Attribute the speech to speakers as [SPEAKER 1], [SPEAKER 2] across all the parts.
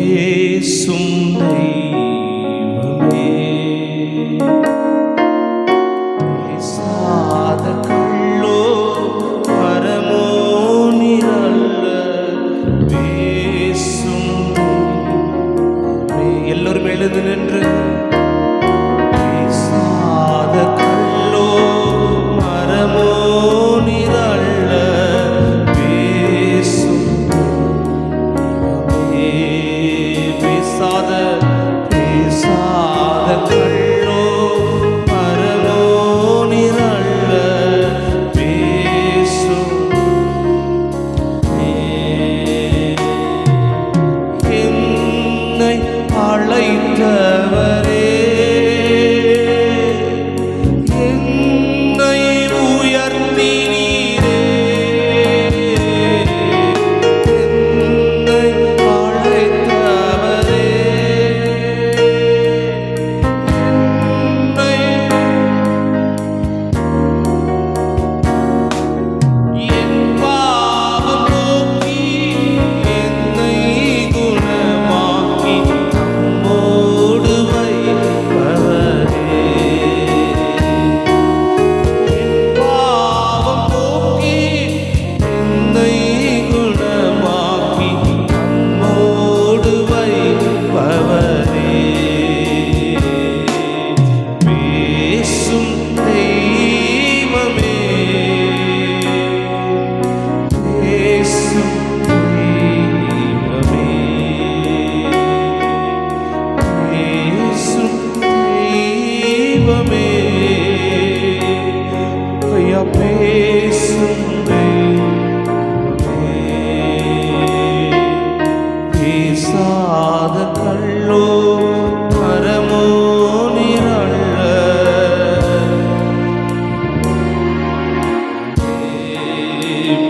[SPEAKER 1] பேசும் தெய்வமே, பேசாத கள்ளோ மரமோ நிரல்ல, பேசும் எல்லோரும் எழுந்து நின்று பேசாத கள்ளோ மரமோ நிரல்ல, பேசும் பேசாத பேசாத கள்ளோ மரமோ நிரல்ல, பேசும் என்னை அழைத்தவரே, என்னை உயர்த்தினீரே, என்னை அழைத்தவரே, என் பாவம் போக்கி என்னை குணமாக்கி நம்மோடு வைப்பவரே, என் பாவம் போக்கி என்னை குணமாக்கி நம்மோடு வைப்பவரே, பேசும் தெய்வமே, பேசும் தெய்வமே, பேசும் தெய்வமே, ஐயா பேசும் தெய்வமே, பேசாத கள்ளோ மரமோ நிரல்ல,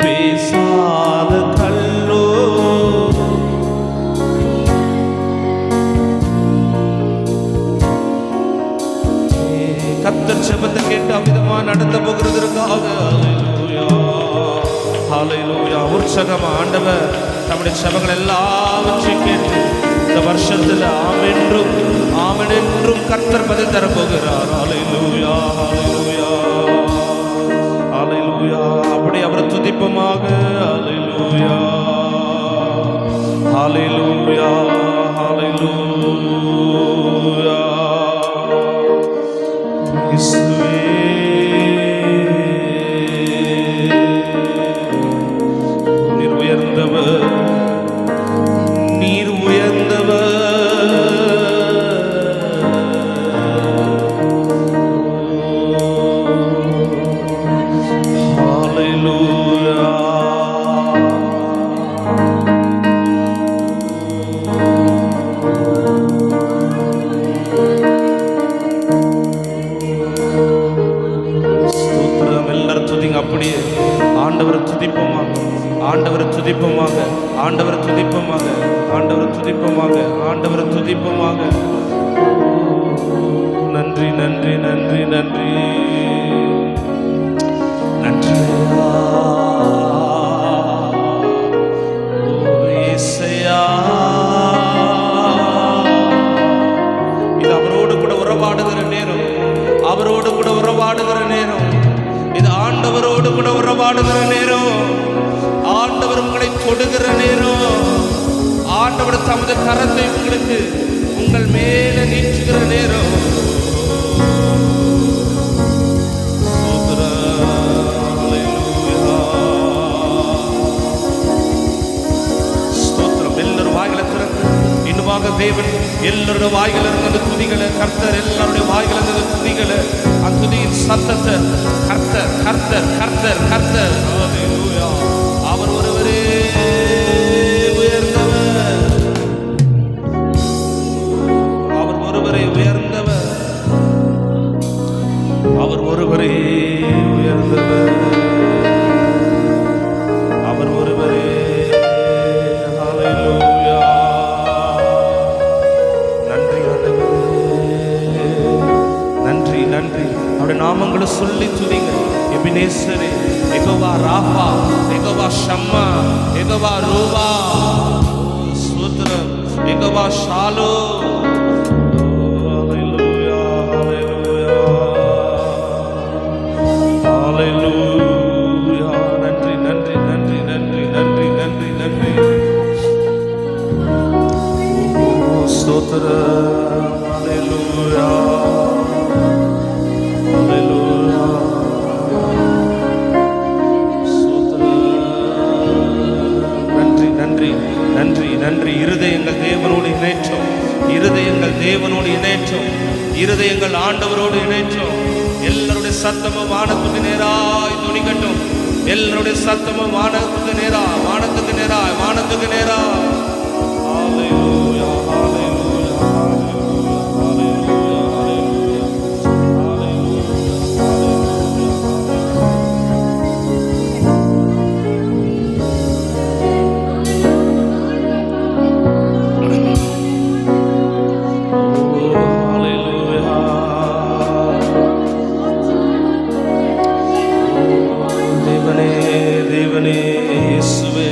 [SPEAKER 1] பேசாத கள்ளோ கர்த்தர் ஜெபத்தை கேட்டு அவ்விதமா நடத்த போகிறதற்காக ஹல்லேலூயா, ஹல்லேலூயா. உற்சாகமா ஆண்டவர் நம்முடைய ஜெபங்கள் எல்லாவற்றையும் கேட்டு இந்த வருஷத்துல ஆமென்றும் ஆமென்றும் கர்த்தர் பதில் தர போகிறார். ஹல்லேலூயா, ஹல்லேலூயா, ஹல்லேலூயா. அப்படி அவரை துதிப்போமாக. ஹல்லேலூயா, ஹல்லேலூயா, ஹல்லேலூயா. இயேசுவே, நீர் உயர்ந்தவர், நீர் உயர்ந்தவர். ஹல்லேலூயா. ஸ்தோத்திரம். எல்லாரும் துதிங்க. அப்படியே ஆண்டவரை துதிப்போமாக, ஆண்டவரை துதிப்போமாக, ஆண்டவரை துதிப்போமாக, ஆண்டவரை துதிப்போமாக, ஆண்டவரை துதிப்போமாக. நன்றி, நன்றி, நன்றி, நன்றி, நன்றி. இயேசையா, இது அவரோடு கூட உறவாடுகிற நேரம், அவரோடு கூட உறவாடுகிற நேரம், இது ஆண்டவரோடு கூட உறவாடுகிற நேரம், ஆண்டவர் உங்களை தொடுகிற நேரம், ஆண்டவர் தமது கரத்தை உங்களுக்கு உங்கள் மேல நீட்டுகிற நேரம். ஸ்தோத்திரம். எல்லாரும் வாய்களை திறந்து இன்னுமாக தேவன் எல்லாருடைய வாய்கள் இருந்த துதிகளை, கர்த்தர் எல்லாருடைய வாய்கள் இருந்த துதிகளை, அந்த துதியின் சத்தத்தை கர்த்தர் கர்த்தர் கர்த்தர் கர்த்தர். ஹல்லேலூயா. அவர் ஒருவரே உயர்ந்தவர், அவர் ஒருவரே உயர்ந்தவர், அவர் ஒருவரே உயர்ந்தவர், அவர் ஒருவரே. ஹல்லேலூயா. நன்றி ஆண்டவரே, நன்றி, நன்றி. அவருடைய நாமங்களை சொல்லி துதிங்க. எபினேசரே, யெகோவா ராஃபா, யெகோவா ஷம்மா, யெகோவா ரூபா. ஸ்தோத்திரம். யெகோவா ஷாலோம். ஹalleluya ஹalleluya ஹalleluya. நன்றி நன்றி நன்றி நன்றி நன்றி நன்றி நன்றி. ஸ்தோத்திரம். ஹalleluya ஹalleluya. நன்றி நன்றி நன்றி நன்றி. இருதயங்கள் தேவனோடு இணைச்சோம், இருதயங்கள் தேவனோடு இணைச்சோம், இருதயங்கள் ஆண்டவரோடு இணைச்சோம். எல்லாருடைய சத்தமும் வானத்துக்கு நேராய் துணிக்கட்டும். எல்லாருடைய சத்தமும் வானத்துக்கு நேரா, வானத்துக்கு நேரா, வானத்துக்கு நேரா. ஹalleluya ஹalleluya ஹalleluya ஹalleluya ஹalleluya ஹalleluya. தேவனே தேவனே இயேசுவே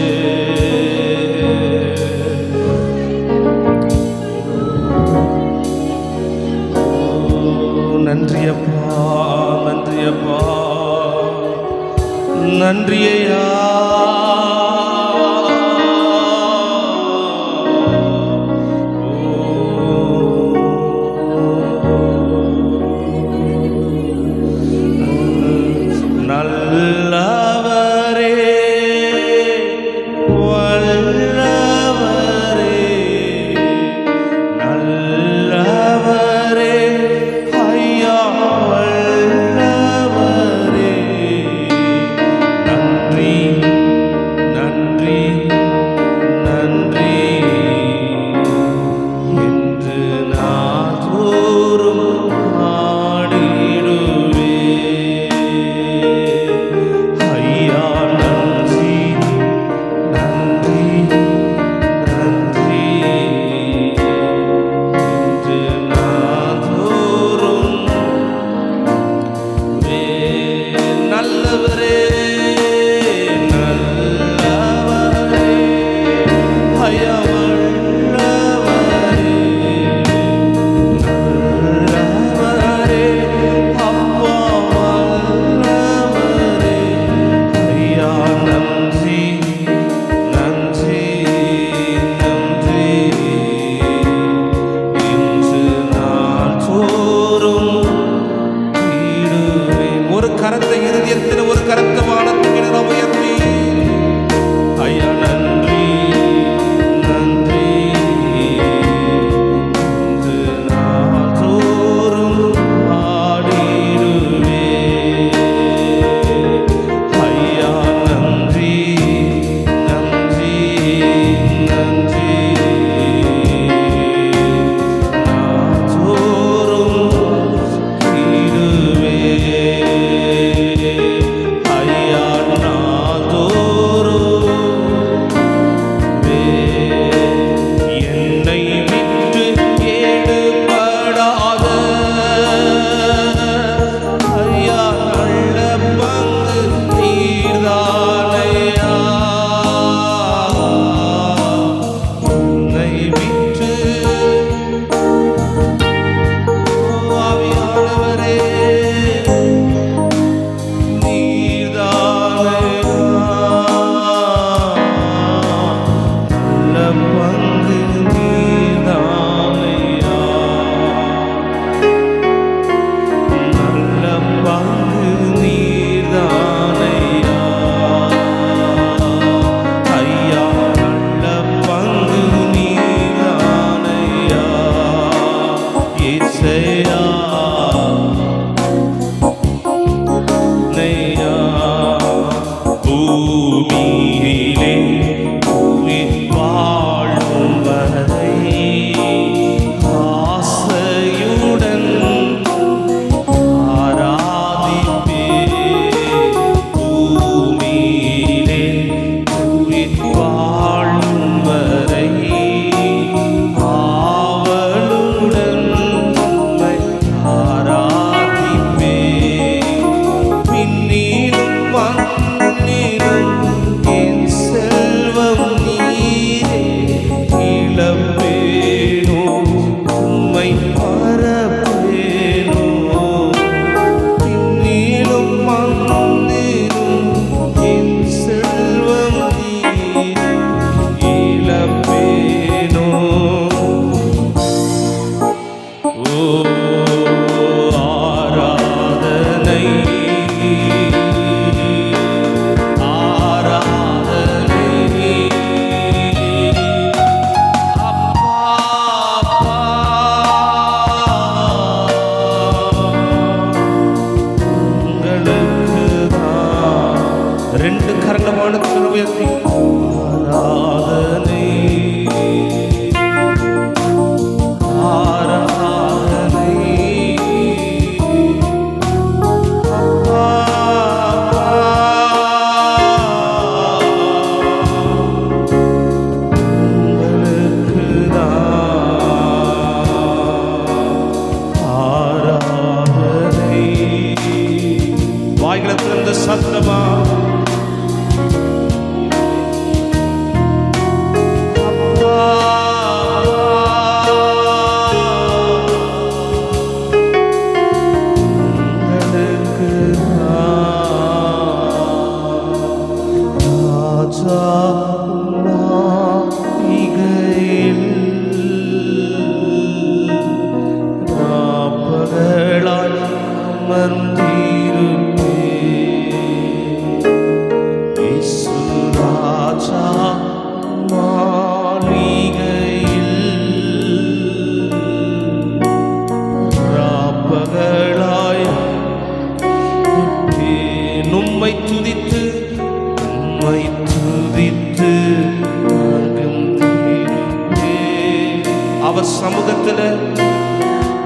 [SPEAKER 1] அவர் சமூகத்துல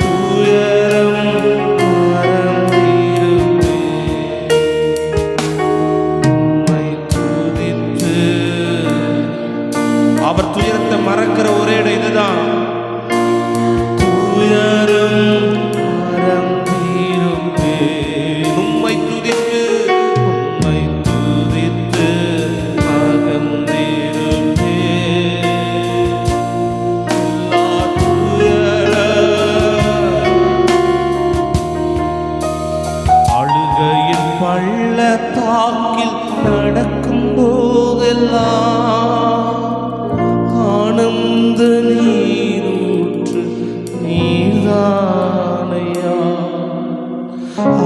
[SPEAKER 1] துயரம் மறந்திருப்பேன். உம்மை துதித்து அவர் துயரத்தை மறக்கிற ஒரே இடம் இதுதான். துயரம் மறந்திருப்பேன். உம்மை துதித்து பள்ளத்தாக்கில் நடக்கும் போதெல்லாம் ஆனந்த நீரூற்று நீர்தானையா.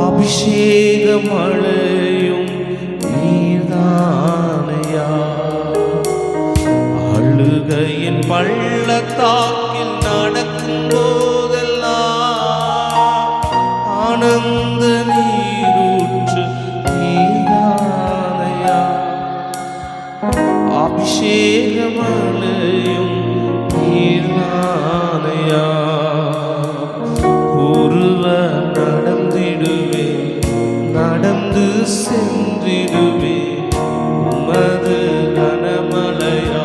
[SPEAKER 1] அபிஷேக மழையும் நீர்தானையா. அழுகையின் பள்ளத்தாக்கில் நடக்கும் போதெல்லாம் ஆனந்த நீரூற்று நீர்தானையா. அபிஷேக மழையும் நீர்தானையா. ஒருவர் நடந்திடுவே நடந்து சென்றிடுவே உமது கனமழையா.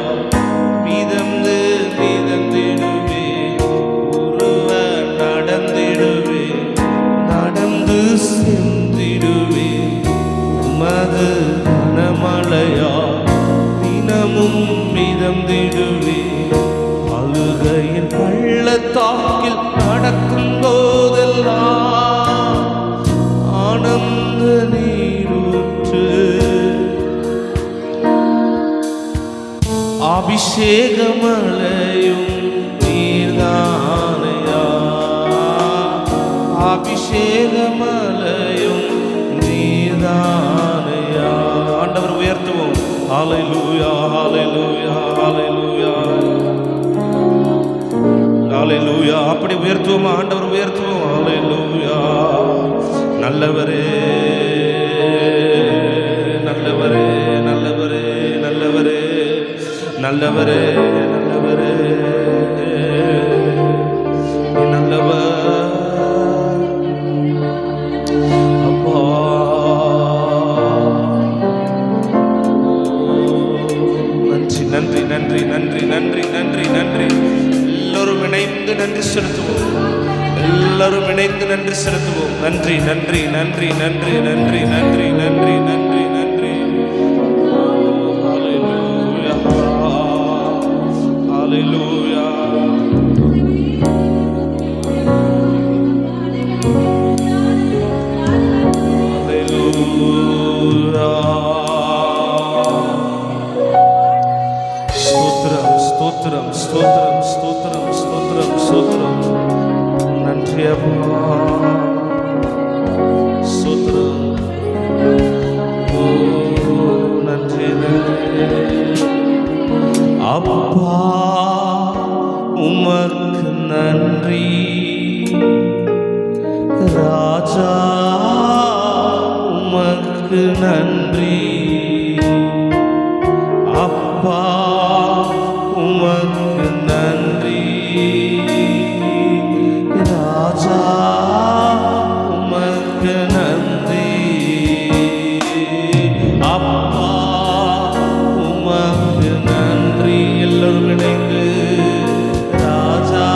[SPEAKER 1] மிதந்து மிதந்திடுவே ஒருவர் நடந்திடுவே நடந்து சென்றிடுவே உமது கனமழையா. தினமும் மிதந்திடுவே அழுகையின் பள்ளத்தாக்கில் நடக்கும் போதெல்லாம் ஆனந்த நீரூற்று அபிஷேக மழையும் நீர்தானையா. அபிஷேக மழையும் நீர்தானையா. ஆண்டவர் உயர்த்துவோம். ஹல்லேலூயா ஹல்லேலூயா ஹல்லேலூயா ஹல்லேலூயா. அப்படி உயர்த்துவோமா? ஆண்டவர் உயர்த்துவோம். ஹல்லேலூயா. நல்லவரே நல்லவரே நல்லவரே நல்லவரே நல்லவரே நல்லவரே நல்லவர் அப்பா. நன்றி நன்றி நன்றி நன்றி நன்றி நன்றி. எல்லோரும் இணைந்து நன்றி செலுத்துவோம். எல்லாரும் இணைந்து நன்றி செலுத்துவோம். நன்றி நன்றி நன்றி நன்றி நன்றி நன்றி நன்றி நன்றி நன்றி. ஹல்லேலூயா ஹல்லேலூயா. ஸ்தோத்திரம் ஸ்தோத்திரம் ஸ்தோத்திரம் ஸ்தோத்திரம் ஸ்தோத்திரம் ஸ்தோத்திரம். நன்றி அப்பா. ஸ்தோத்திரம். ஓ நன்றி நன்றி அப்பா. உமக்கு நன்றி ராஜா. உமக்கு நன்றி அப்பா. உமக்கு நன்றி ராஜா. உமக்கு நன்றி அப்பா. உமக்கு நன்றி. எல்லோரும் இணைந்து ராஜா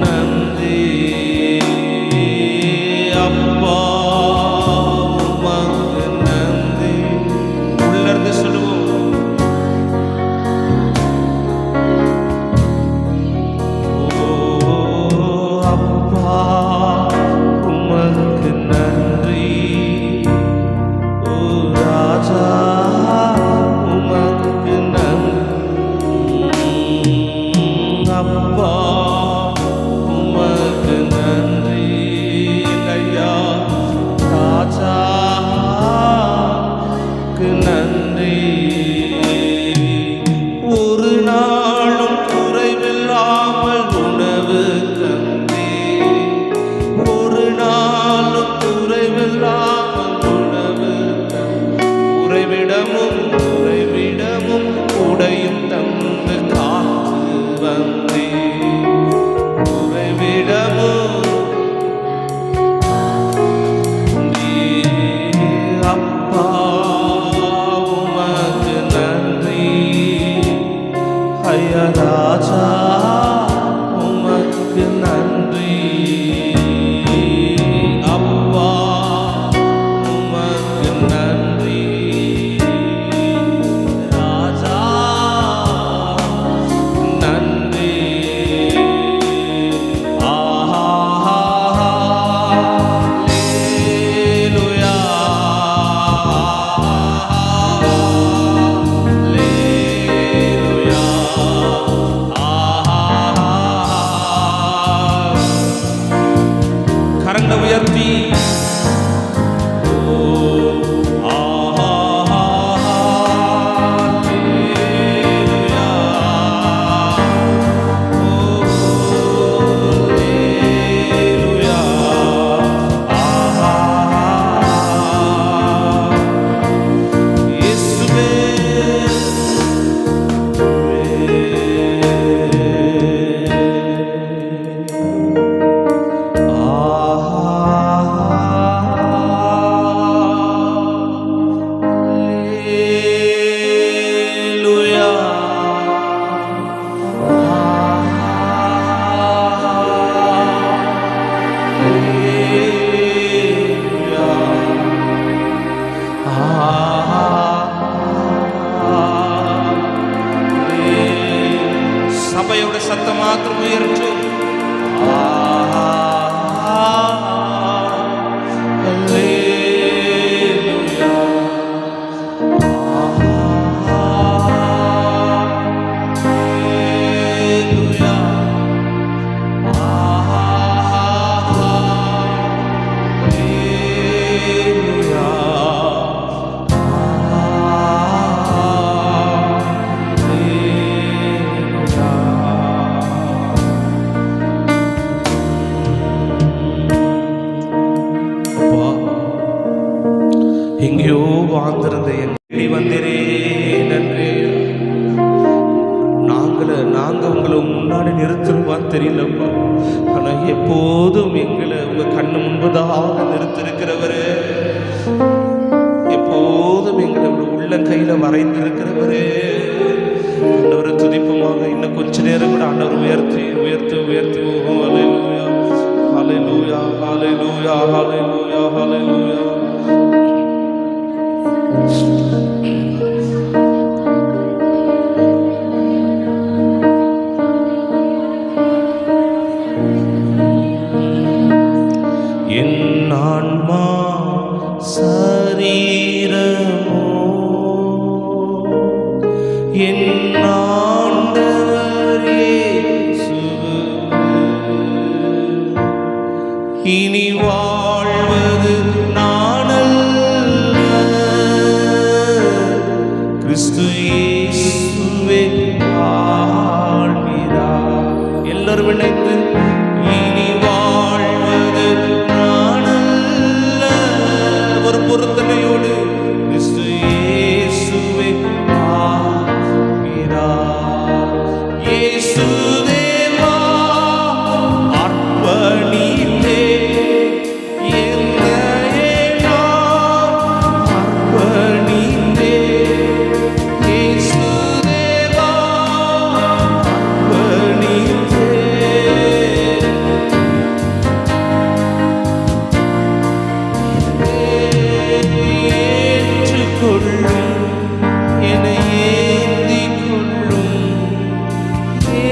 [SPEAKER 1] நன்றி அப்பா. உமக்கு நன்றி. உள்ளிருந்து சொல்லுவோம். உமக்கு நன்றி ஓ ராஜா. உமக்கு நன்றி அப்பா. உமக்கு நன்றி ஐயா ராஜா. நன்றி. ஒரு நாளும் குறைவில்லாமல் உணவு தந்தே. ஒரு நாளும் குறைவில்லாமல் உணவு தந்தே. உறைவிடமும் உறைவிடமும் உடையும் தந்து காத்து ஐயா ராஜா உமக்கு நன்றி, அப்பா உமக்கு நன்றி, ராஜா நன்றி. கரங்களை உயர்த்தி சபையோட சத்தம் மாத்திரம் உயர்த்தும். எங்கேயோ வாழ்ந்திருந்த என்னை வந்திரே நன்றி. நாங்க உங்களை முன்னாடி நிறுத்திருவான்னு தெரியலப்பா, ஆனா எப்போதும் எங்களை உங்க கண்ணு முன்பதாக நிறுத்திருக்கிறவரு, எப்போதும் எங்களை உள்ள கையில வரைந்திருக்கிறவரு. ஆண்டவரை துதிப்புமாக இன்னும் கொஞ்ச நேரம் கூட ஆண்டவர் உயர்த்தி உயர்த்தி உயர்த்தி ஹல்லேலூயா ஹல்லேலூயா ஹல்லேலூயா ஹல்லேலூயா ஹல்லேலூயா. என் ஆன்மா சரீரமோ என் ஆண்டவர் இயேசுவுக்கு இனி வாழ்வது நானல்ல, கிறிஸ்து இயேசுவே வாழ்கிறார். எல்லாரும் இணைந்து இனி வாழ்வது நானல்ல, ஒரு பொருத்தனையோடு கிறிஸ்து இயேசுவே வாழ்கிறார். இயேசு தேவா அர்ப்பணித்தே என்னையே நான் அர்ப்பணித்தே, இயேசு தேவா அர்ப்பணித்தே. ஏற்றுக்கொள்ளும் என்னை ஏந்திக் கொள்ளும்,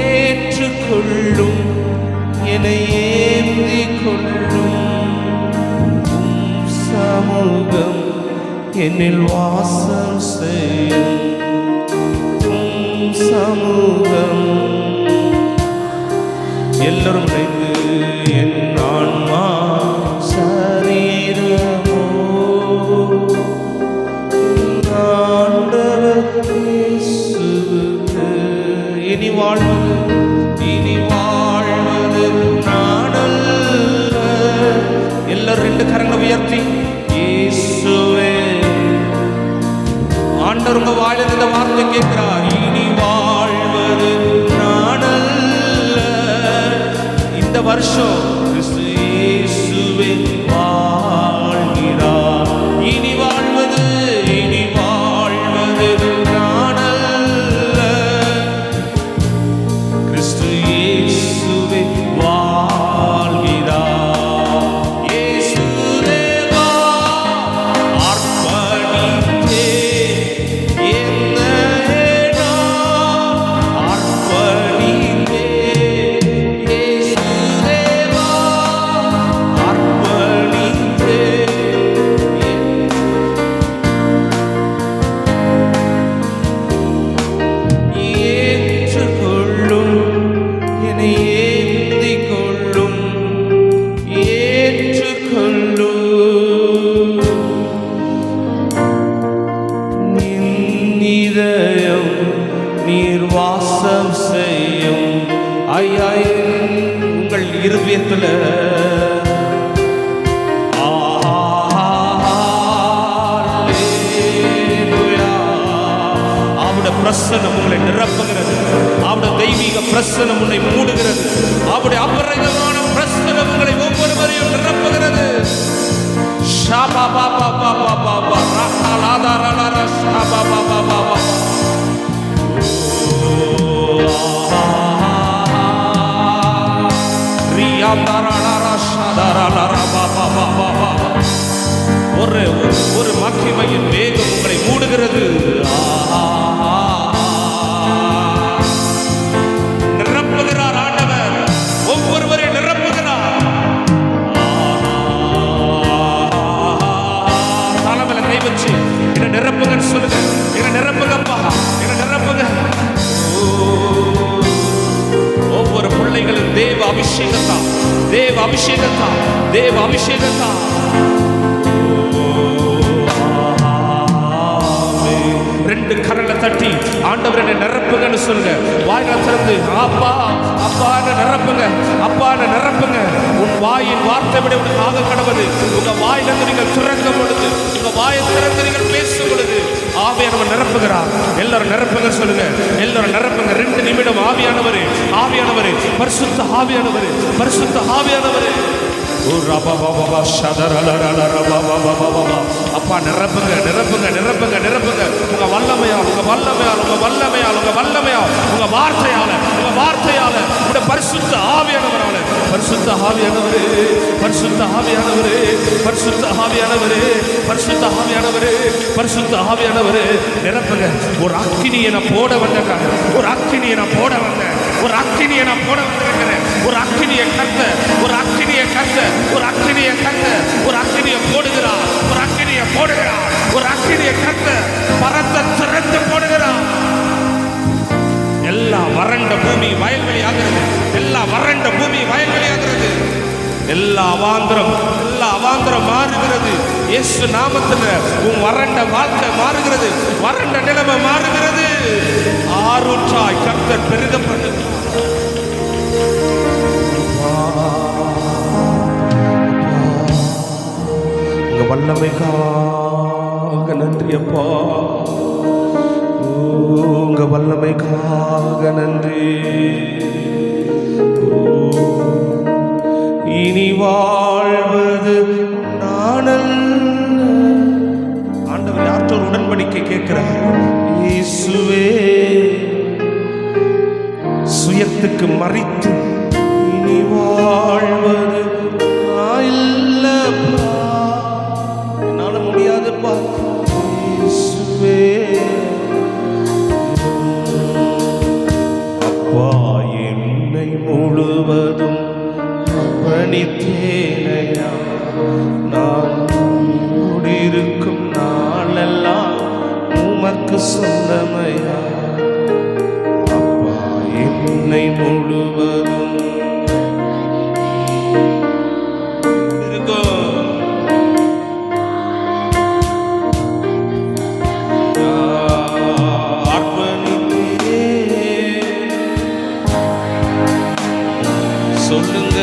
[SPEAKER 1] ஏற்றுக்கொள்ளும் என்னை ஏந்திக் கொள்ளும். உம் சமூகம் என்னில் வாசம் செய்யும், உம் சமூகம். எல்லாரும் இணைந்து என் ஆன்மா சரீரமோ ஆண்டவர் இயேசுவுக்கு இனி வாழ்வது நானல்ல. எல்லாரும் ரெண்டு கரங்களை உயர்த்தி இயேசுவே. ஆண்டவர் உங்க வாயில இந்த வார்த்தை கேட்கிறார், இனி வாழ்வது நானல்ல. இந்த வருஷம் கிறிஸ்து இயேசுவே வாழ்கிறார். இனி வாழ்வது நானல்ல, இருதயத்துல அவருடைய பிரசன்னம் உங்களை நிரப்புகிறது. அவருடைய தெய்வீக பிரசன்னம் உன்னை மூடுகிறது. அவருடைய அபரிதமான பிரசன்னம் உங்களை ஒவ்வொருவரையும் நிரப்புகிறது. ஷாபா பாபா பாபா பாபா ரஹலாதா ரலரா ஷாபா பாபா பாபா ரியாதா ரலரா ஷாதா ரலரா பாபா பாபா பாபா. ஒரு மகிமையின் வேகம் உங்களை மூடுகிறது. நிரப்புகிறார் ஆண்டவர், ஒவ்வொருவரையும் நிரப்புகிறார். தலைமையில கை வச்சு என்ன நிரப்புங்கன்னு சொல்லுங்க. என்ன நிரப்புங்கப்பா, என்ன நிரப்புங்க. ஒவ்வொரு பிள்ளைகளும் தேவ அபிஷேகத்தா, தேவ அபிஷேகத்தா, தேவ அபிஷேகத்தா. ரெண்டு கரங்களை தட்டி ஆண்டவர் என்னை நிரப்புங்கன்னு சொல்லுங்க. வாய்களை திறந்து அப்பா அப்பா நிரப்புங்க, அப்பா நிரப்புங்க. உன் வாயின் வார்த்தை விட உனக்கு ஆக கடவுது. உங்க வாயிலிருந்து நீங்கள் திறக்கும் பொழுது, உங்க வாயை திறந்து நீங்கள் பேசும் பொழுது ஆவியானவர் நிரப்புகிறார். எல்லாரும் நிரப்புங்க சொல்லுங்க. எல்லாரும் நிரப்புங்க. 2 நிமிடம். ஆவியானவரே, ஆவியானவரே, பரிசுத்த ஆவியானவரே, பரிசுத்த ஆவியானவரே. அப்பா நிரப்புங்க, நிரப்புங்க, நிரப்புங்க, நிரப்புங்க. உங்க வல்லமையால், உங்க வல்லமையால், உங்க வல்லமையால், உங்க வல்லமையால், உங்க வார்த்தையால, உங்க வார்த்தையால, உங்க பரிசுத்த ஆவியானவரால. பரிசுத்த ஆவியானவரே, பரிசுத்த ஆவியானவரே, பரிசுத்த ஆவியானவரே, பரிசுத்த ஆவியானவரே, பரிசுத்த ஆவியானவரே நிரப்புங்க. ஒரு அக்கினியை நான் போட வந்தேன், ஒரு அக்கினியை நான் போட வந்தேன், ஒரு அக்கினியை நான் போட வந்திருக்கிறேன். ஒரு அக்கினியை கத்த, ஒரு அக்கினியை கத்த, ஒரு அக்கினியை கத்த, ஒரு அக்கினியை போடுகிறார், ஒரு அக்கினியை போடுகிறார், ஒரு அக்கினியை கத்த பரத்தை திறந்து போடுகிறார். எல்லா வறண்ட பூமி வயல்வெளி ஆகிறது. எல்லா வறண்ட பூமி வயல்வெளி ஆகிறது. எல்லா அவாந்திரம் மாறுகிறது. இயேசு நாமத்தில் உன் வறண்ட வாழ்க்கை மாறுகிறது. வறண்ட நிலைமை மாறுகிறது. ஆரூற்றாய் கர்த்தர் பெருக பண்ணுகிறார். உங்க வல்லமைக்காக நன்றி அப்பா. உங்க வல்லமைக்காக நன்றி. இனி வாழ்வது நானல்ல. ஆண்டவர் யார்கிட்ட ஒரு உடன்படிக்கை கேட்கிறார். இயேசுவே சுயத்துக்கு மறித்து இனி வாழ்வது இல்லப்பா, என்னால முடியாதுப்பா. இயேசுவே அப்பா என்னை முழுவதும் பணித்தேனையா. நான் குடியிருக்கும் நாளெல்லாம் உமக்கு சொந்தமையா. அப்பா என்னை முழுவதும் சொல்லுங்க.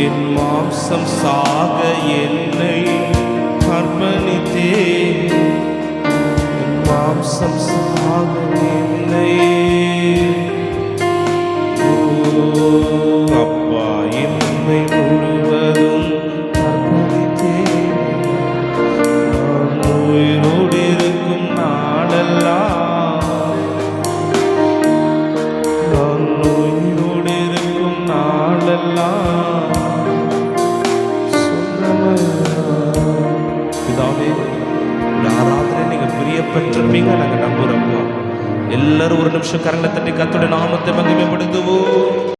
[SPEAKER 1] என் மாம்சம் சாக என்னை அர்ப்பணித்தேன். என் மாம்சம் சாக என்னை. அப்பா என்னை முழுவதும் அர்ப்பணித்தேன். நான் உயிரோடு இருக்கும் நாளெல்லாம், ஆராதனை நீங்க பிரியப்பட்டிருப்பீங்க நாங்க நம்புறோம். எல்லாரும் ஒரு நிமிஷம் கரங்களை தட்டி கர்த்தருடைய நாமத்தை மகிமைப்படுத்துவோம்.